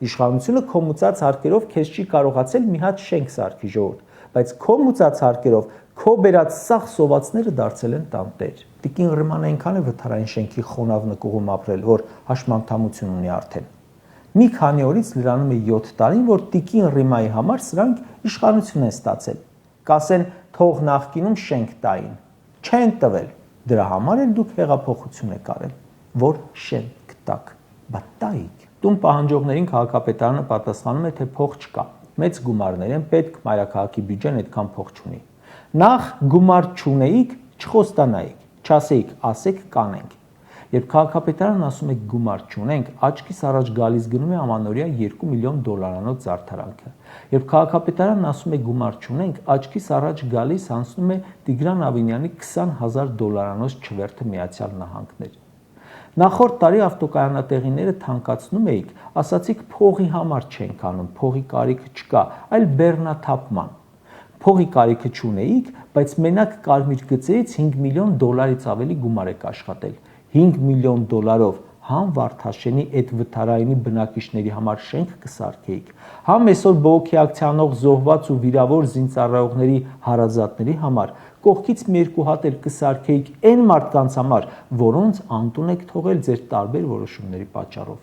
Իշխանությունը քո մուծած հարկերով քեզ չի կարողացել մի հատ շենք սարքի ժողովուրդ, բայց քո մուծած հարկերով քո բերած սաղ սովածները դարձել են տանտեր։ Տիկին Ռիման այնքան է վթարային շենքի խոնավ նկուղում ապրել, որ հաշմանդամություն ունի արդեն։ Մի քանի օրից լրանում է 7 տարին, որ տիկին Ռիմայի համար սրանք իշխանություն են ստացել։ Կասեն, թող նախկինում շենք տային։ Չեն տվել։ Դրա համար էլ դուք հեղափոխություն եք արել, որ շենք տաք, բա տայիք։ Տուն պահանջողներին քաղաքապետարանը պատասխանում է, թե փող չկա։ Մեծ գումարներ են պետք, մայրաքաղաքի բյուջեն այդքան փող չունի։ Նախ գումար չունեիք, չխոստանայիք, չասեիք, ասեք կանենք։ Երբ քաղաքապետարանն ասում է գումար չունենք, աչքիս առաջ գալիս գնում է ամանորյա $2 միլիոն զարդարանքը։ Երբ քաղաքապետարանն ասում է գումար չունենք, աչքիս առաջ գալիս անցնում է Տիգրան Ավինյանի $20,000 չվերթը Միացյալ Նահանգներ։ Նախորդ տարի ավտոկայանատեղիները թանկացնում էիք, ասացիք փողի համար չենք անում, փողի կարիքը չկա, այլ բեռնաթափման։ Փողի կարիքը չունեիք, բայց մենակ կարմիր գծերից $5 միլիոնից ավելի գումար եք աշխատել։ $5 միլիոն համ Վարդաշենի այդ վթարայինի բնակիչների համար շենք կսարքեիք, համ այսօր բողոքի ակցիա անող զոհված ու վիրավոր զինծառայողների հարազատների համար կողքից մի երկու հատ էլ կսարքեիք այն մարդկանց համար, որոնց անտուն եք թողել ձեր տարբեր որոշումների պատճառով։